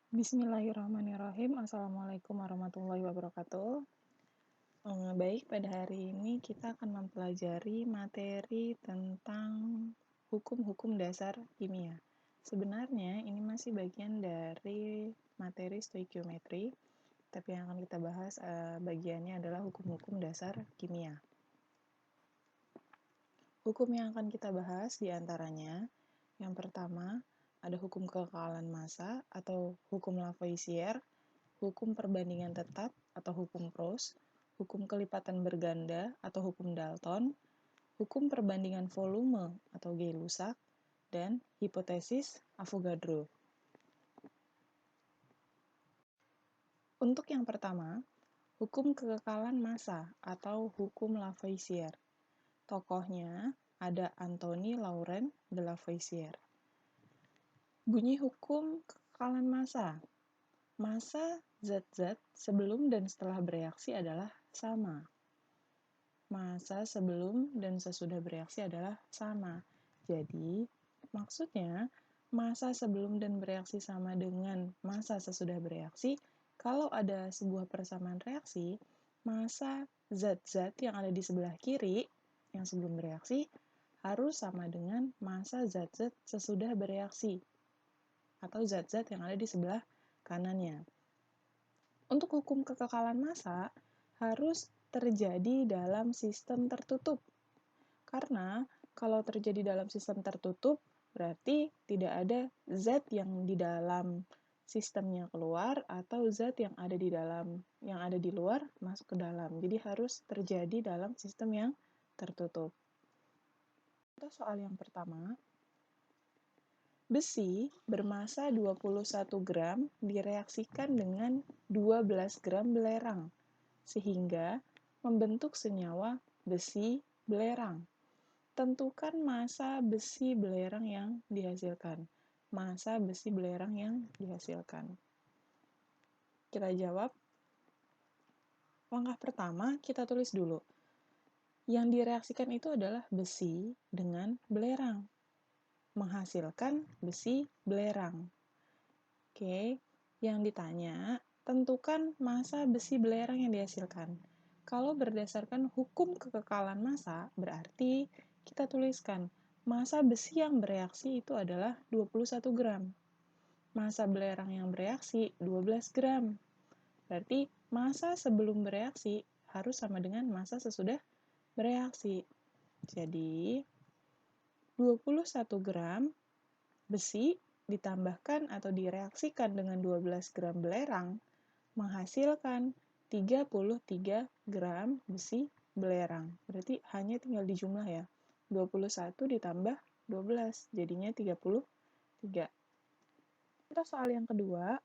Bismillahirrahmanirrahim. Assalamualaikum warahmatullahi wabarakatuh. Baik, pada hari ini kita akan mempelajari materi tentang hukum-hukum dasar kimia. Sebenarnya ini masih bagian dari materi stoikiometri, tapi yang akan kita bahas bagiannya adalah hukum-hukum dasar kimia. Hukum yang akan kita bahas diantaranya, yang pertama, ada hukum kekekalan massa atau hukum Lavoisier, hukum perbandingan tetap atau hukum Proust, hukum kelipatan berganda atau hukum Dalton, hukum perbandingan volume atau Gay-Lussac, dan hipotesis Avogadro. Untuk yang pertama, hukum kekekalan massa atau hukum Lavoisier. Tokohnya ada Anthony Laurent de Lavoisier. Bunyi hukum kekekalan massa. Massa zat-zat sebelum dan setelah bereaksi adalah sama. Massa sebelum dan sesudah bereaksi adalah sama. Jadi, maksudnya massa sebelum dan bereaksi sama dengan massa sesudah bereaksi. Kalau ada sebuah persamaan reaksi, massa zat-zat yang ada di sebelah kiri yang sebelum bereaksi harus sama dengan massa zat-zat sesudah bereaksi atau zat-zat yang ada di sebelah kanannya. Untuk hukum kekekalan massa harus terjadi dalam sistem tertutup. Karena kalau terjadi dalam sistem tertutup, berarti tidak ada zat yang di dalam sistemnya keluar atau zat yang ada di luar masuk ke dalam. Jadi harus terjadi dalam sistem yang tertutup. Contoh soal yang pertama, besi bermassa 21 gram direaksikan dengan 12 gram belerang, sehingga membentuk senyawa besi belerang. Tentukan massa besi belerang yang dihasilkan. Massa besi belerang yang dihasilkan. Kita jawab. Langkah pertama, kita tulis dulu. Yang direaksikan itu adalah besi dengan belerang. Menghasilkan besi belerang. Oke, yang ditanya, tentukan massa besi belerang yang dihasilkan. Kalau berdasarkan hukum kekekalan massa, berarti kita tuliskan massa besi yang bereaksi itu adalah 21 gram. Massa belerang yang bereaksi 12 gram. Berarti massa sebelum bereaksi harus sama dengan massa sesudah bereaksi. Jadi, 21 gram besi ditambahkan atau direaksikan dengan 12 gram belerang menghasilkan 33 gram besi belerang. Berarti hanya tinggal dijumlah ya. 21 ditambah 12, jadinya 33. Kita soal yang kedua.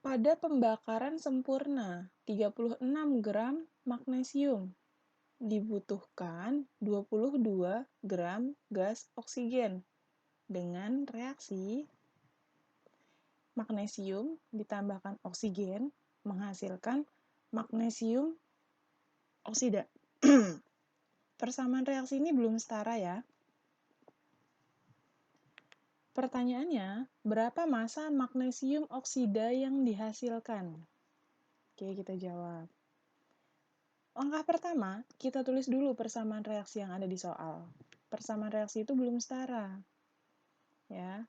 Pada pembakaran sempurna 36 gram magnesium dibutuhkan 22 gram gas oksigen. Dengan reaksi magnesium ditambahkan oksigen menghasilkan magnesium oksida. Persamaan reaksi ini belum setara ya. Pertanyaannya, berapa massa magnesium oksida yang dihasilkan? Oke, kita jawab. Langkah pertama, kita tulis dulu persamaan reaksi yang ada di soal. Persamaan reaksi itu belum setara. Ya.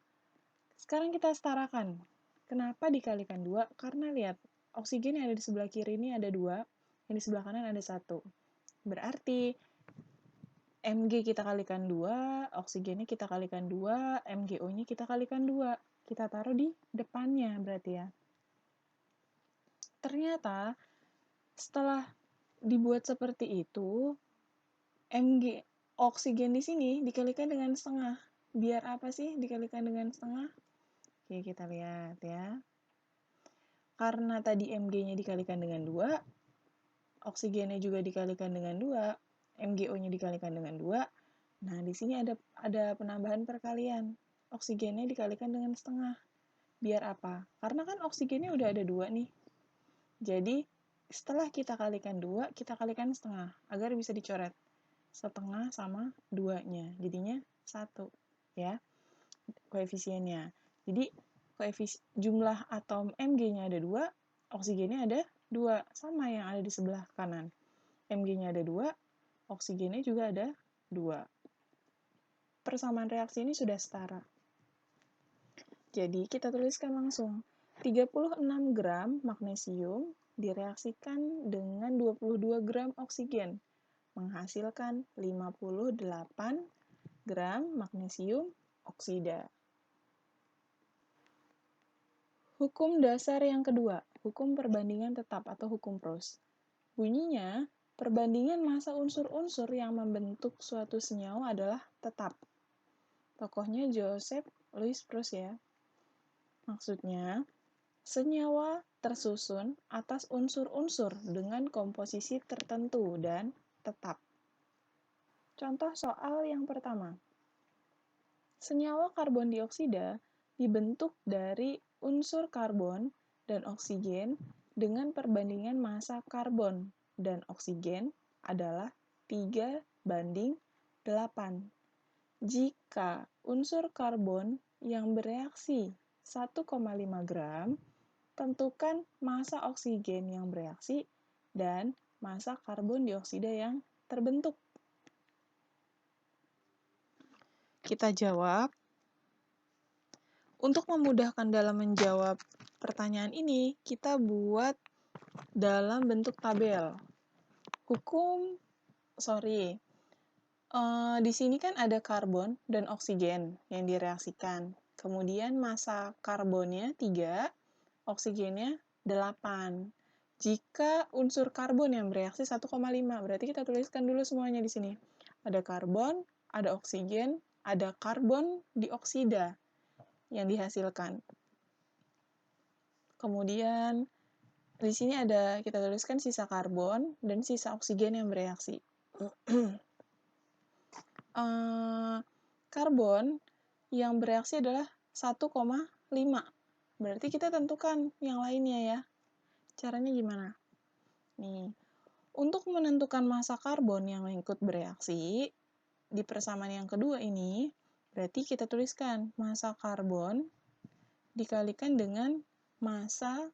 Sekarang kita setarakan. Kenapa dikalikan 2? Karena lihat, oksigen yang ada di sebelah kiri ini ada 2, yang di sebelah kanan ada 1. Berarti Mg kita kalikan 2, oksigennya kita kalikan 2, MgO-nya kita kalikan 2. Kita taruh di depannya berarti ya. Ternyata setelah dibuat seperti itu, Mg oksigen di sini dikalikan dengan setengah. Biar apa sih dikalikan dengan setengah? Oke, kita lihat ya. Karena tadi Mg-nya dikalikan dengan 2, oksigennya juga dikalikan dengan 2, MgO-nya dikalikan dengan 2. Nah, di sini ada penambahan perkalian. Oksigennya dikalikan dengan setengah. Biar apa? Karena kan oksigennya udah ada 2 nih. Jadi, setelah kita kalikan 2, kita kalikan setengah. Agar bisa dicoret. Setengah sama 2-nya. Jadinya 1. Ya, koefisiennya. Jadi jumlah atom Mg-nya ada 2, oksigennya ada 2, sama yang ada di sebelah kanan. Mg-nya ada 2, oksigennya juga ada 2. Persamaan reaksi ini sudah setara. Jadi kita tuliskan langsung. 36 gram magnesium direaksikan dengan 22 gram oksigen, menghasilkan 58 gram magnesium oksida. Hukum dasar yang kedua, hukum perbandingan tetap atau hukum Proust. Bunyinya, perbandingan massa unsur-unsur yang membentuk suatu senyawa adalah tetap. Tokohnya Joseph Louis Proust ya. Maksudnya, senyawa tersusun atas unsur-unsur dengan komposisi tertentu dan tetap. Contoh soal yang pertama. Senyawa karbon dioksida dibentuk dari unsur karbon dan oksigen dengan perbandingan massa karbon dan oksigen adalah 3:8. Jika unsur karbon yang bereaksi 1,5 gram, tentukan massa oksigen yang bereaksi dan massa karbon dioksida yang terbentuk. Kita jawab. Untuk memudahkan dalam menjawab pertanyaan ini, kita buat dalam bentuk tabel. Di sini kan ada karbon dan oksigen yang direaksikan. Kemudian massa karbonnya 3, oksigennya 8. Jika unsur karbon yang bereaksi 1,5, berarti kita tuliskan dulu semuanya di sini. Ada karbon, ada oksigen, ada karbon dioksida yang dihasilkan. Kemudian di sini kita tuliskan sisa karbon dan sisa oksigen yang bereaksi. Karbon yang bereaksi adalah 1,5. Berarti kita tentukan yang lainnya ya. Caranya gimana? Nih, untuk menentukan massa karbon yang ikut bereaksi, di persamaan yang kedua ini, berarti kita tuliskan massa karbon dikalikan dengan massa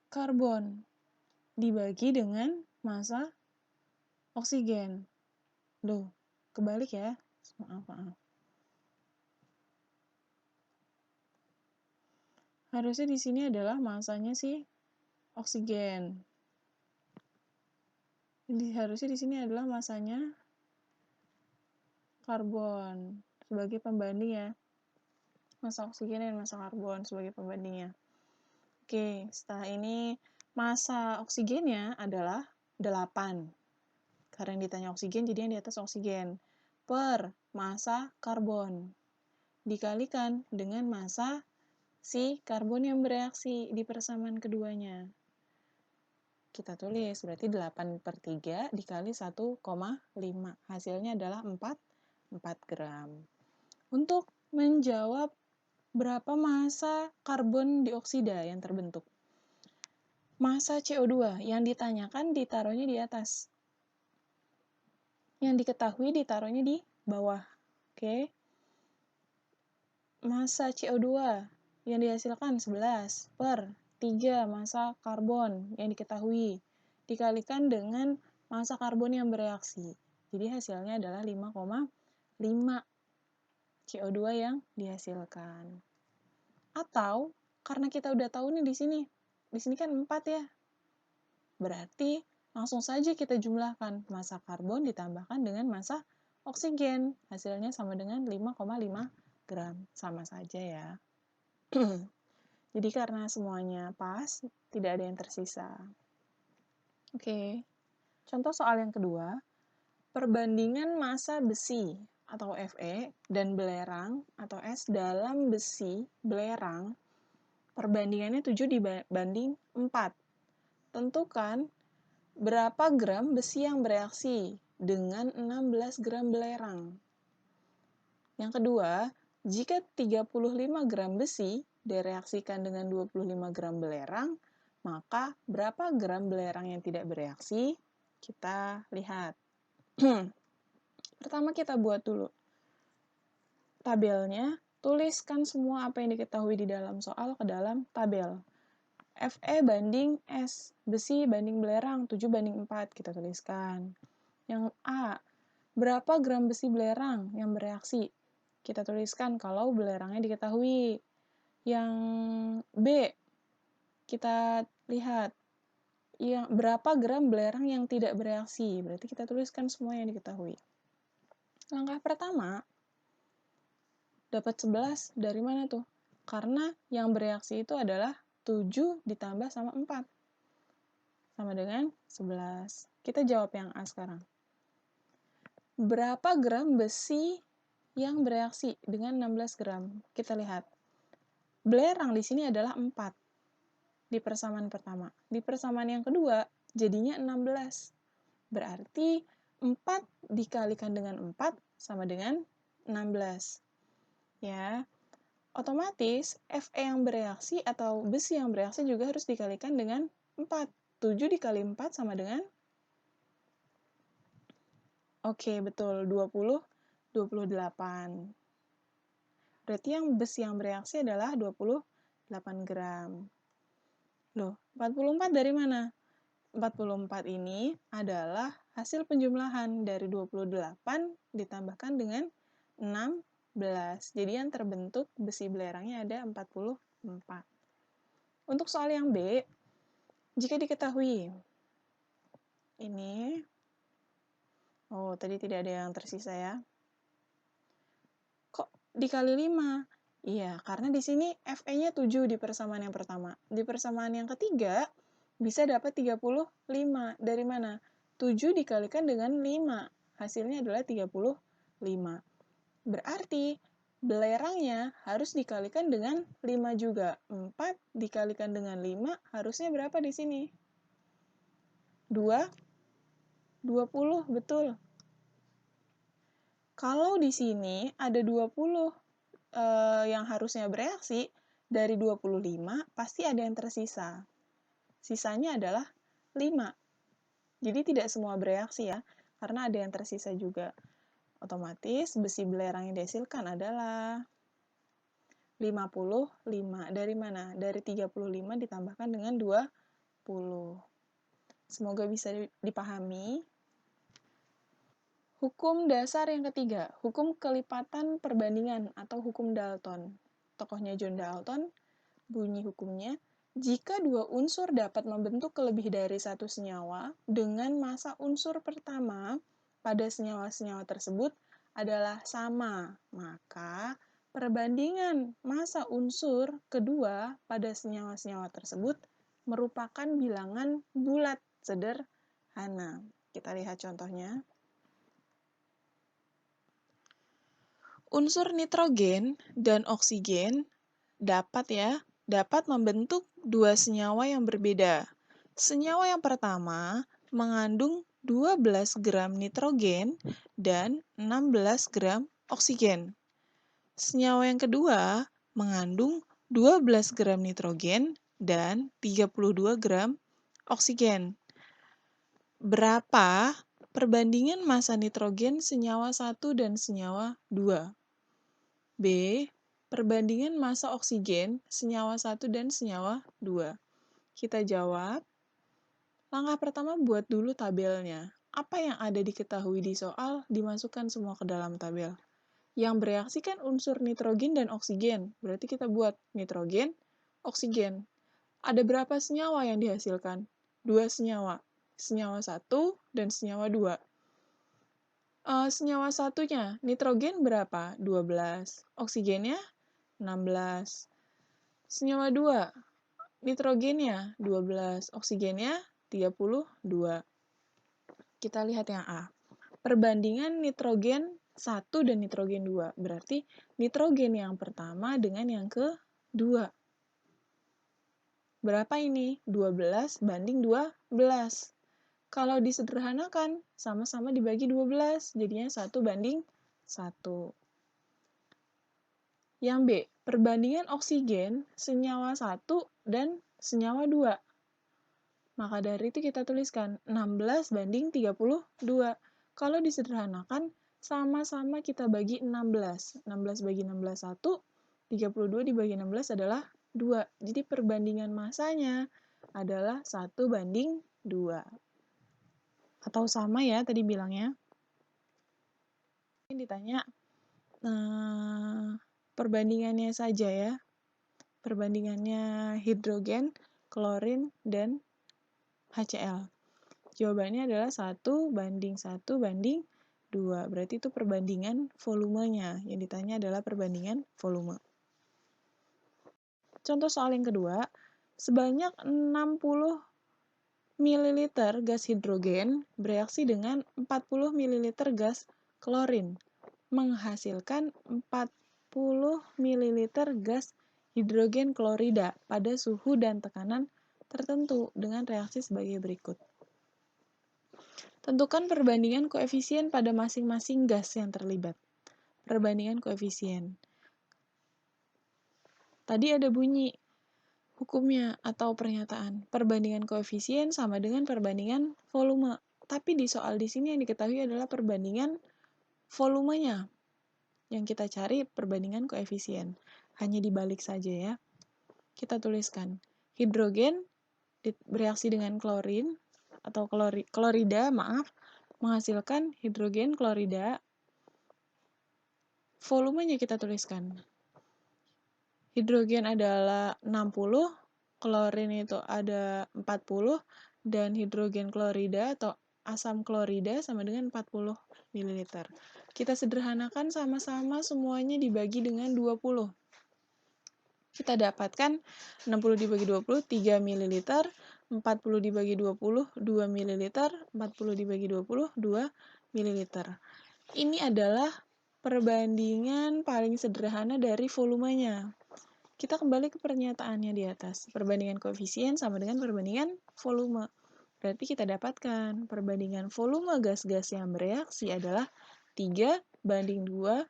karbon dibagi dengan massa oksigen. Loh, kebalik ya. Maaf. Harusnya di sini adalah massanya si oksigen. Harusnya di sini adalah massanya karbon sebagai pembanding ya. Massa oksigen dan massa karbon sebagai pembandingnya. Oke, setelah ini massa oksigennya adalah 8. Karena yang ditanya oksigen, jadi yang di atas oksigen. Per massa karbon. Dikalikan dengan massa si karbon yang bereaksi di persamaan keduanya. Kita tulis, berarti 8/3 dikali 1,5. Hasilnya adalah 4 gram. Untuk menjawab berapa massa karbon dioksida yang terbentuk. Massa CO2 yang ditanyakan ditaruhnya di atas. Yang diketahui ditaruhnya di bawah. Oke. Massa CO2 yang dihasilkan 11/3 massa karbon yang diketahui dikalikan dengan massa karbon yang bereaksi. Jadi hasilnya adalah 5,5 CO2 yang dihasilkan. Atau karena kita udah tahu nih di sini kan 4 ya. Berarti langsung saja kita jumlahkan massa karbon ditambahkan dengan massa oksigen. Hasilnya sama dengan 5,5 gram. Sama saja ya. Jadi karena semuanya pas, tidak ada yang tersisa. Oke. Contoh soal yang kedua. Perbandingan massa besi atau Fe dan belerang atau S dalam besi belerang. Perbandingannya 7 dibanding 4. Tentukan berapa gram besi yang bereaksi dengan 16 gram belerang. Yang kedua, jika 35 gram besi direaksikan dengan 25 gram belerang, maka berapa gram belerang yang tidak bereaksi? Kita lihat. Pertama kita buat dulu tabelnya Tuliskan semua apa yang diketahui di dalam soal ke dalam tabel. Fe banding S, besi banding belerang, 7:4, kita tuliskan. Yang A, berapa gram besi belerang yang bereaksi? Kita tuliskan kalau belerangnya diketahui. Yang B, kita lihat berapa gram belerang yang tidak bereaksi. Berarti kita tuliskan semua yang diketahui. Langkah pertama, dapat 11 dari mana tuh? Karena yang bereaksi itu adalah 7 ditambah sama 4. Sama dengan 11. Kita jawab yang A sekarang. Berapa gram besi yang bereaksi dengan 16 gram? Kita lihat. Belerang di sini adalah 4 di persamaan pertama. Di persamaan yang kedua, jadinya 16. Berarti 4 dikalikan dengan 4 sama dengan 16. Ya, otomatis Fe yang bereaksi atau besi yang bereaksi juga harus dikalikan dengan 4. 7 dikali 4 sama dengan Oke, betul. 28. Berarti yang besi yang bereaksi adalah 28 gram. Loh, 44 dari mana? 44 ini adalah hasil penjumlahan dari 28 ditambahkan dengan 16. Jadi yang terbentuk besi belerangnya ada 44. Untuk soal yang B, jika diketahui ini, tadi tidak ada yang tersisa ya. Kok dikali 5? Iya, karena di sini Fe-nya 7 di persamaan yang pertama. Di persamaan yang ketiga, bisa dapat 35. Dari mana? 7 dikalikan dengan 5. Hasilnya adalah 35. Berarti, belerangnya harus dikalikan dengan 5 juga. 4 dikalikan dengan 5, harusnya berapa di sini? 20, betul. Kalau di sini ada 20 yang harusnya bereaksi, dari 25 pasti ada yang tersisa. Sisanya adalah 5. Jadi tidak semua bereaksi ya, karena ada yang tersisa juga. Otomatis besi belerang yang dihasilkan adalah 55. Dari mana? Dari 35 ditambahkan dengan 20. Semoga bisa dipahami. Hukum dasar yang ketiga, hukum kelipatan perbandingan atau hukum Dalton. Tokohnya John Dalton, bunyi hukumnya, jika dua unsur dapat membentuk lebih dari satu senyawa dengan massa unsur pertama pada senyawa-senyawa tersebut adalah sama, maka perbandingan massa unsur kedua pada senyawa-senyawa tersebut merupakan bilangan bulat sederhana. Kita lihat contohnya. Unsur nitrogen dan oksigen dapat membentuk dua senyawa yang berbeda. Senyawa yang pertama mengandung 12 gram nitrogen dan 16 gram oksigen. Senyawa yang kedua mengandung 12 gram nitrogen dan 32 gram oksigen. Berapa perbandingan massa nitrogen senyawa 1 dan senyawa 2? B. Perbandingan massa oksigen senyawa 1 dan senyawa 2. Kita jawab. Langkah pertama, buat dulu tabelnya. Apa yang ada diketahui di soal, dimasukkan semua ke dalam tabel. Yang bereaksi kan unsur nitrogen dan oksigen. Berarti kita buat nitrogen, oksigen. Ada berapa senyawa yang dihasilkan? 2 senyawa. Senyawa 1 dan senyawa 2. Senyawa satunya, nitrogen berapa? 12. Oksigennya 16. Senyawa 2, nitrogennya 12, oksigennya 32. Kita lihat yang A. Perbandingan nitrogen 1 dan nitrogen 2. Berarti nitrogen yang pertama dengan yang kedua. Berapa ini? 12 banding 12. Kalau disederhanakan, sama-sama dibagi 12, jadinya 1 banding 1. Yang B, perbandingan oksigen senyawa 1 dan senyawa 2. Maka dari itu kita tuliskan 16 banding 32. Kalau disederhanakan, sama-sama kita bagi 16. 16 bagi 16, 1. 32 dibagi 16 adalah 2. Jadi perbandingan massanya adalah 1:2. Atau sama ya tadi bilangnya. Ini ditanya perbandingannya saja ya. Perbandingannya hidrogen, klorin, dan HCl. Jawabannya adalah 1:1:2. Berarti itu perbandingan volumenya. Yang ditanya adalah perbandingan volume. Contoh soal yang kedua, sebanyak 60 ml gas hidrogen bereaksi dengan 40 ml gas klorin, menghasilkan 40 ml gas hidrogen klorida pada suhu dan tekanan tertentu dengan reaksi sebagai berikut. Tentukan perbandingan koefisien pada masing-masing gas yang terlibat. Perbandingan koefisien. Tadi ada bunyi hukumnya atau pernyataan. Perbandingan koefisien sama dengan perbandingan volume. Tapi di soal di sini yang diketahui adalah perbandingan volumenya. Yang kita cari perbandingan koefisien. Hanya dibalik saja ya. Kita tuliskan. Hidrogen bereaksi dengan klorin atau klorida, menghasilkan hidrogen klorida. Volumenya kita tuliskan. Hidrogen adalah 60, klorin itu ada 40, dan hidrogen klorida atau asam klorida sama dengan 40 ml. Kita sederhanakan sama-sama semuanya dibagi dengan 20. Kita dapatkan 60 dibagi 20, 3 ml, 40 dibagi 20, 2 ml, 40 dibagi 20, 2 ml. Ini adalah perbandingan paling sederhana dari volumenya. Kita kembali ke pernyataannya di atas. Perbandingan koefisien sama dengan perbandingan volume. Berarti kita dapatkan perbandingan volume gas-gas yang bereaksi adalah 3:2:2.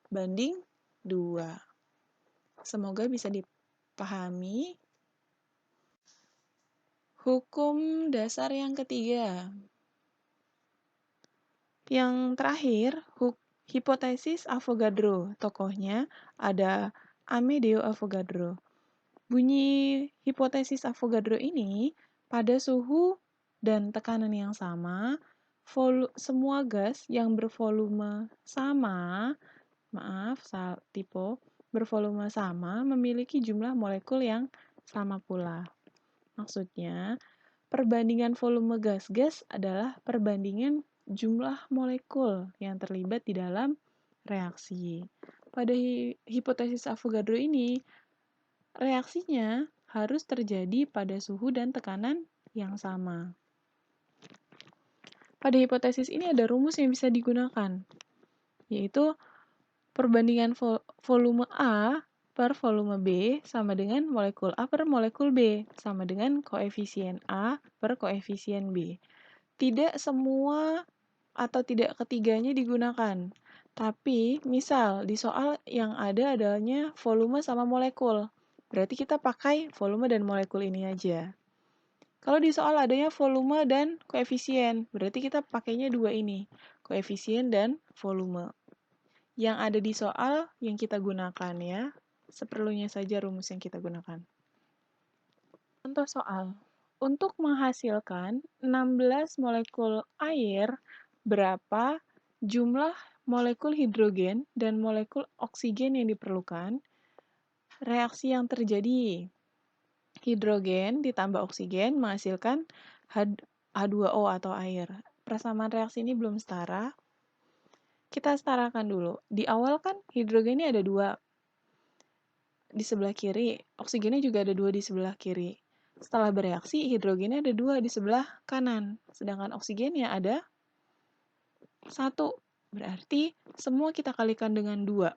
Semoga bisa dipahami. Hukum dasar yang ketiga. Yang terakhir, hipotesis Avogadro. Tokohnya ada Amedeo Avogadro. Bunyi hipotesis Avogadro ini, pada suhu dan tekanan yang sama, semua gas yang bervolume sama, bervolume sama memiliki jumlah molekul yang sama pula. Maksudnya, perbandingan volume gas-gas adalah perbandingan jumlah molekul yang terlibat di dalam reaksi. Pada hipotesis Avogadro ini, reaksinya harus terjadi pada suhu dan tekanan yang sama. Pada hipotesis ini ada rumus yang bisa digunakan, yaitu perbandingan volume A per volume B sama dengan molekul A per molekul B, sama dengan koefisien A per koefisien B. Tidak semua atau tidak ketiganya digunakan, tapi misal di soal yang ada adanya volume sama molekul, berarti kita pakai volume dan molekul ini aja. Kalau di soal adanya volume dan koefisien, berarti kita pakainya dua ini, koefisien dan volume. Yang ada di soal yang kita gunakan ya, seperlunya saja rumus yang kita gunakan. Contoh soal, untuk menghasilkan 16 molekul air, berapa jumlah molekul hidrogen dan molekul oksigen yang diperlukan? Reaksi yang terjadi, hidrogen ditambah oksigen menghasilkan H2O atau air. Persamaan reaksi ini belum setara. Kita setarakan dulu. Di awal kan hidrogennya ada 2 di sebelah kiri, oksigennya juga ada 2 di sebelah kiri. Setelah bereaksi, hidrogennya ada 2 di sebelah kanan, sedangkan oksigennya ada 1. Berarti semua kita kalikan dengan 2.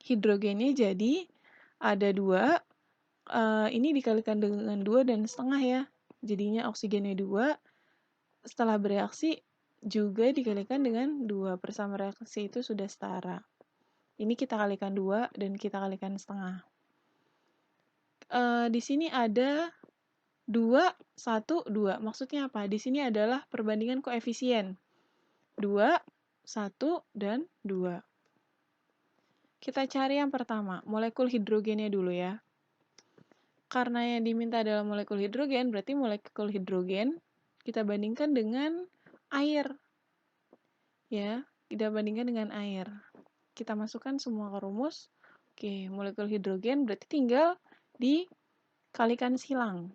Hidrogennya jadi ada 2, ini dikalikan dengan 2 dan setengah ya. Jadinya oksigennya 2, setelah bereaksi juga dikalikan dengan 2. Persamaan reaksi itu sudah setara. Ini kita kalikan 2 dan kita kalikan setengah. Di sini ada 2, 1, 2. Maksudnya apa? Di sini adalah perbandingan koefisien. 2, 1, dan 2. Kita cari yang pertama, molekul hidrogennya dulu ya. Karena yang diminta adalah molekul hidrogen, berarti molekul hidrogen kita bandingkan dengan air. Ya, kita bandingkan dengan air. Kita masukkan semua ke rumus. Oke, molekul hidrogen berarti tinggal dikalikan silang.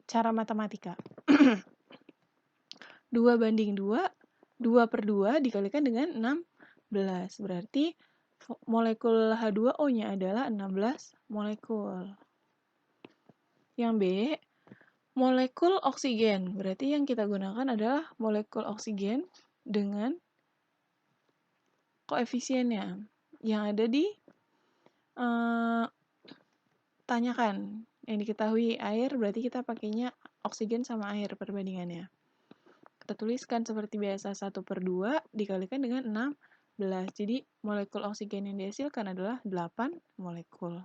Cara matematika. 2:2, 2/2 dikalikan dengan 16. Berarti molekul H2O-nya adalah 16 molekul. Yang B, molekul oksigen. Berarti yang kita gunakan adalah molekul oksigen dengan koefisiennya yang ada di tanyakan. Yang diketahui air, berarti kita pakainya oksigen sama air perbandingannya. Kita tuliskan seperti biasa 1/2 dikalikan dengan 16. Jadi molekul oksigen yang dihasilkan adalah 8 molekul.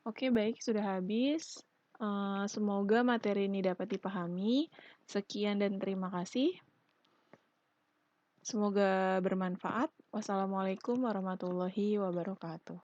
Oke, baik, sudah habis. Semoga materi ini dapat dipahami. Sekian dan terima kasih. Semoga bermanfaat. Wassalamualaikum warahmatullahi wabarakatuh.